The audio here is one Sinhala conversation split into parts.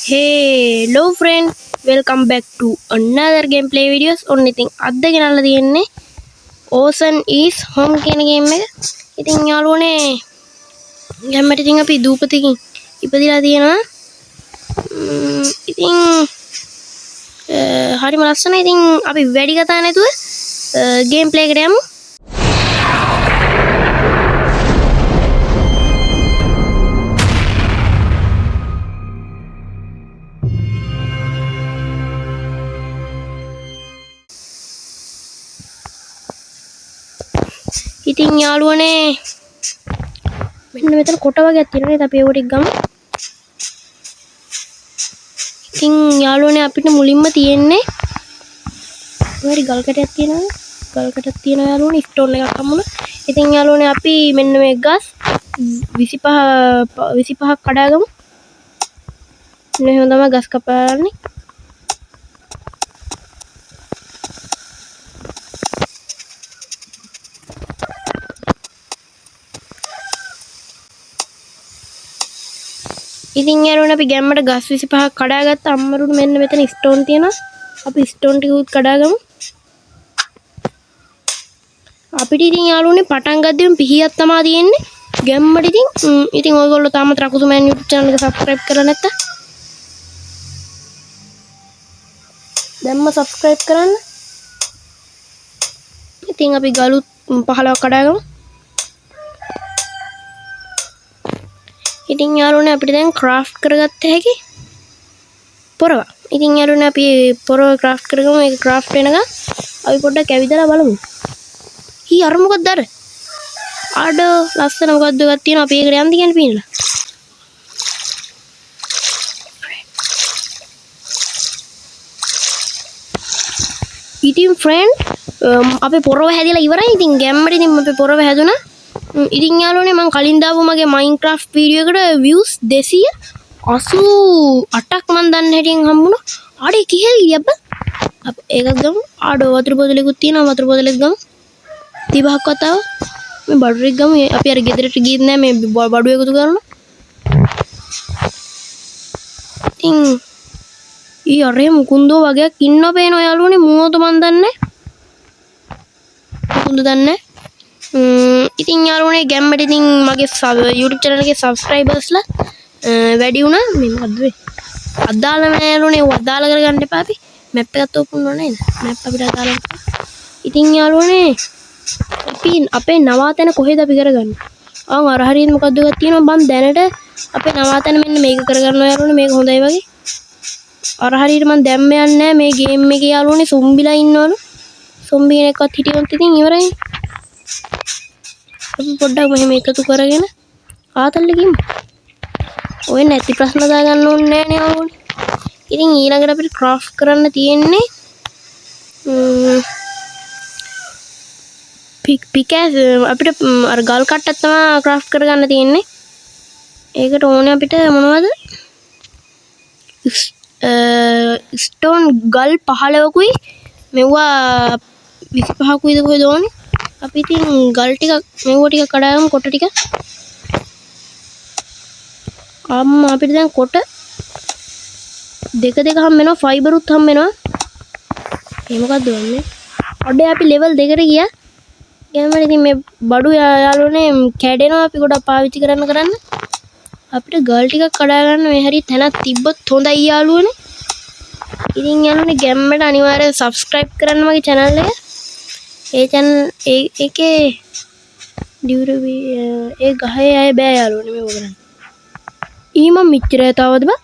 Hello friend, welcome back to another gameplay videos. ඔන්න ඉතින් අද ගෙනල්ලා තියෙන්නේ Ocean is Home කියන ගේම් එක. ඉතින් යාළුවනේ ගැම්මට ඉතින් අපි දූපතකින් ඉපදිලා තියෙනවා. ඉතින් හරිම ලස්සනයි. ඉතින් අපි වැඩි කතා නැතුව gameplay එකට යමු. ඉතින් යාළුවනේ මෙන්න මෙතන කොට වගේක් තියෙනවා නේද අපි ඒව ටික ගමු. ඉතින් යාළුවනේ අපිට මුලින්ම තියෙන්නේ ඔය ගල් කැටයක් තියෙනවා. ගල් කැටක් තියෙනවා යාළුවනේ ස්ටෝන් එකක් හම්බුණා. ඉතින් යාළුවනේ අපි මෙන්න මේ ගස් 25ක් කඩාගමු. මෙහෙම තමයි ගස් කපාන්නේ. ඉතින් යාළුවනේ අපි ගැම්මට ගස් 25ක් කඩාගත්ත අම්මරුට මෙන්න මෙතන ස්ටෝන් තියෙනවා. අපි ස්ටෝන් ටික උත් කඩාගමු. අපිට ඉතින් යාළුවනේ පටන් ගද්දිම පිහියක් තමයි තියෙන්නේ. ගැම්මට ඉතින් ඔයගොල්ලෝ තාමත් රකුසුමෑන් YouTube channel එක subscribe කරලා නැත්නම් දැම්ම subscribe කරන්න. ඉතින් අපි ගලුත් 15ක් කඩාගමු. ඉතින් යාළුවනේ අපිට දැන් ක්‍රාෆ්ට් කරගත්ත හැකි පොරව. ඉතින් යාළුවනේ අපි පොරව ක්‍රාෆ්ට් කරගමු. ඒක ක්‍රාෆ්ට් වෙනකන් අපි පොඩ්ඩක් ඇවිදලා බලමු. අර මොකක්ද අර? ආඩ ලස්සන මොකක්ද එකක් තියෙනවා. අපි ඒකට යන්න කියන්නේ පීනලා. ඉතින් friend අපේ පොරව හැදිලා ඉවරයි. ඉතින් ගැම්මට ඉතින් අපේ පොරව හැදුනා. ඉතින් යාළුවනේ මම කලින් දාපු මගේ Minecraft වීඩියෝ එකට views 288ක් මන් දන්න හැටියෙන් හම්බුණා. ආඩේ කිහෙල් ගියා බ. අප ඒකක් ගමු. ආඩෝ වතුර බෝතලෙකුත් තියෙනවා. වතුර බෝතලෙක් ගමු. 35ක් වතාව මේ බඩු එක ගමු. අපි අර ගෙදරට ගියෙත් නෑ මේ බඩු එකතු කරනවා. ඉතින් අරේ මුකුන්දෝ වගේක් ඉන්නව පේනවා යාළුවනේ. මූවද මන් දන්නේ. මුකුන්ද දන්නේ. ඉතින් යාළුවනේ ගැම්මට ඉතින් මගේ YouTube channel එකේ subscribersලා වැඩි වුණා. මේ මොකද්ද වෙන්නේ? අදාළ නැහැ යාළුවනේ. ඔය අදාළ කරගන්න එපා අපි. මැප් එකත් ඕපන් කරනවා නේද? මැප් අපිට අදාළ. ඉතින් යාළුවනේ අපි අපේ නවාතැන කොහෙද අපි කරගන්නේ? අර හරියට මොකද්ද එකක් තියෙනවා බං දැනට අපේ නවාතැන මෙන්න මේක කරගන්නවා යාළුවනේ. මේක හොඳයි වගේ. අර හරියට මම දැම්ම යන්නේ නැහැ මේ ගේම් එකේ යාළුවනේ. සොම්බිලා ඉන්නවලු. සොම්බි කෙනෙක්වත් හිටියොත් ඉතින් ඉවරයි. අපි පොඩ්ඩක් මෙහෙම එකතු කරගෙන ආතල්ල ගිමු. ඔය නැති ප්‍රශ්න දාගන්න ඕනේ නෑ නේ යාළුවනේ. ඉතින් ඊළඟට අපිට ක්‍රාෆ්ට් කරන්න තියෙන්නේ පිකෑස් අපිට අර ගල් කට්ටක් තමයි ක්‍රාෆ්ට් කරගන්න තියෙන්නේ. ඒකට ඕනේ අපිට මොනවද? ස්ටෝන් ගල් 15කුයි මෙවුවා 25කුයිද කොහෙද ඕනේ? අපි ඉතින් ගල් ටික මෙව ටික කඩාගමු කොට ටික. අම්මා අපිට දැන් කොට දෙක හම් වෙනවා. ෆයිබරුත් හම් වෙනවා. ඒ මොකද්ද වන්නේ? අඩේ අපි ලෙවල් 2කට ගියා. ගෑමට ඉතින් මේ බඩු යාළුවනේ කැඩෙනවා. අපි ගොඩක් පාවිච්චි කරන්න අපිට ගල් ටිකක් කඩා ගන්න මේ හරිය තැනක් තිබ්බොත් හොඳයි යාළුවනේ. ඉතින් යාළුවනේ ගැම්මට අනිවාර්යයෙන් subscribe කරන්න මගේ channel එක. ඒ channel ඒකේ ඩියුරබි ඒ ගහේ අය බෑ යාළුවනේ මේක කරන්න. ඊමන් මෙච්චර තවද බා?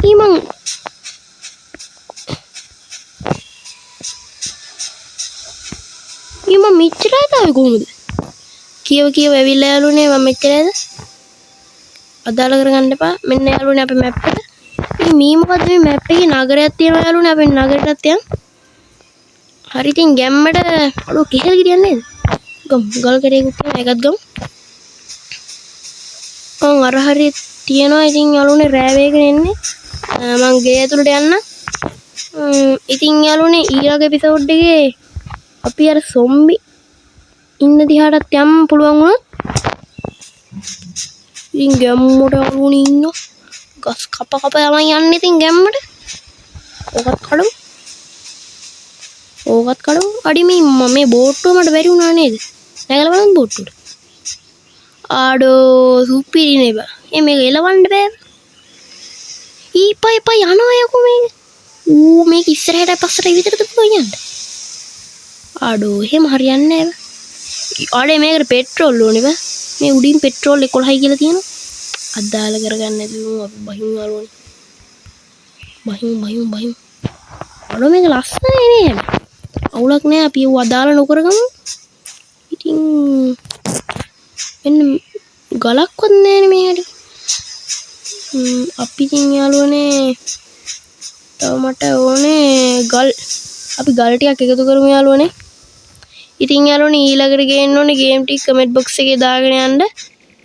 ඊමන් මෙච්චර තාවේ කොහොමද? කියව ඇවිල්ලා යාළුවනේ මම මෙච්චරද? අදාළ කරගන්න එපා. මෙන්න යාළුවනේ අපේ මැප් එක. ඉතින් මේ මොකද්ද මේ මැප් එකේ නගරයක් තියෙනවා යාළුවනේ. අපි නගරයටත් යමු. හරි ඉතින් ගැම්මට අඩෝ කෙහෙල් ගිරියන්නේ නේද? ගම් ගල් කැටයකුත් තියෙනවා. ඒකත් ගමු. අර හරිය තියෙනවා. ඉතින් යාළුවනේ රෑ වේගෙන එන්නේ. මං ගේ ඇතුළට යන්න. ඉතින් යාළුවනේ ඊළඟ එපිසෝඩ් එකේ අපි අර සොම්බි ඉන්න දිහාටත් යන්න පුළුවන් වුණා. ඉතින් ගැම්මට යාළුවනේ ඉන්නවා. ගස් කප තමයි යන්නේ ඉතින් ගැම්මට. ඕකත් කඩමු. අඩි මේ බෝට්ටුව මට බැරි වුණා නේද? නැගලා බලන්න බෝට්ටුවට. ආඩෝ සුපිරි නේ බා. මේක එලවන්න බෑ. ඊපයි යනවා යකෝ මේක. මේක ඉස්සරහට පස්සට විතරද පුළුවන් යන්න. ආඩෝ එහෙම හරියන්නේ නැහැ. ආඩේ මේකට පෙට්‍රෝල් ඕනේ බා. මේ උඩින් පෙට්‍රෝල් 11යි කියලා තියෙනවා. අදාළ කරගන්න නැතුව අපි බහිමු යාළුවනේ. බහිමු. ආඩෝ මේක ලස්සනයි නේ. අවුලක් නෑ අපි ඒව අදාළ නොකරගමු. ඉතින් මෙන්න ගලක්වත් නෑනේ මේකට. අපි ඉතින් යාළුවනේ තව මට ඕනේ ගල්. අපි ගල් ටිකක් එකතු කරමු යාළුවනේ. ඉතින් යාළුවනේ ඊළඟට ගේන්න ඕනේ ගේම් ටික කමෙන්ට් බොක්ස් එකේ දාගෙන යන්න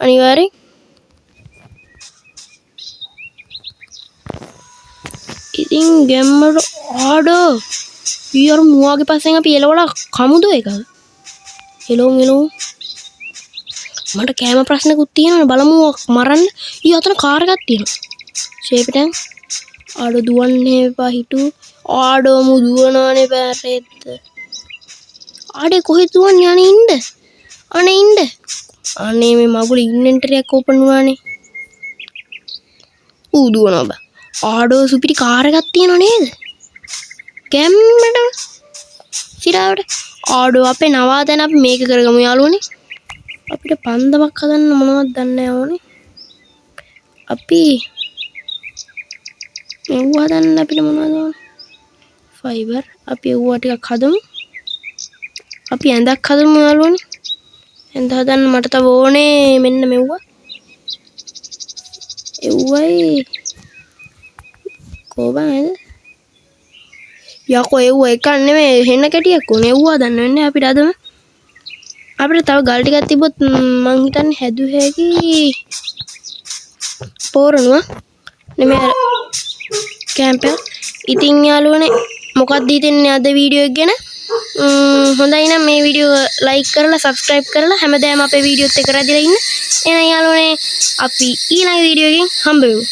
අනිවාර්යෙන්. ඉතින් ගැම්මට ආඩෝ ඊයර මුවාගේ පස්සෙන් අපි එලවලා කමුද ඒක? එලවමු. මට කැම ප්‍රශ්නකුත් තියෙනවා බලමු මරන්න. ඊ අතන කාර් එකක් තියෙනවා. ෂේපිටන් ආඩෝ දුවන්නේ එපා හිටු. ආඩෝ මු දුවනවානේ බෑරෙද්ද. ආඩේ කොහෙද දුවන්නේ? අනේ ඉන්න. අනේ මේ මගුල ඉන්වෙන්ටරි එකක් ඕපන් වුණානේ. ඌ දුවනවා බා. ආඩෝ සුපිරි කාර් එකක් තියෙනව නේද? ගැම්මට සිරාවට ආඩෝ අපේ නවාතැන අපි මේක කරගමු යාළුවනේ. අපිට පන්දමක් හදන්න මොනවද දන්නේ නැහැ ඕනේ. අපි මෙව හදන්න අපිට මොනවද ඕනේ? ෆයිබර්. අපි ඒව ටිකක් හදමු. අපි ඇඳක් හදමු යාළුවනේ. ඇඳ හදන්න මට තව ඕනේ මෙන්න මෙව්වා. එව්වයි කොබාද? යකෝ එව්ව එකක් නෙමෙයි හෙන්න කැටියක් ඕනේ. එව්වා දන්න වෙන්නේ අපිට අදම. අපිට තව ගල් ටිකක් තිබ්බොත් මං හිතන්නේ හැදු හැකි පෝරනවා නෙමෙයි කැම්ප් එක. ඉතින් යාළුවනේ මොකක්ද හිතන්නේ අද වීඩියෝ එක ගැන? හොඳයි නම් මේ වීඩියෝ ලයික් කරලා සබ්ස්ක්‍රයිබ් කරලා හැමදාම අපේ වීඩියෝත් එක රැඳිලා ඉන්න. එහෙනම් යාළුවනේ අපි ඊළඟ වීඩියෝ එකෙන් හම්බ වෙමු.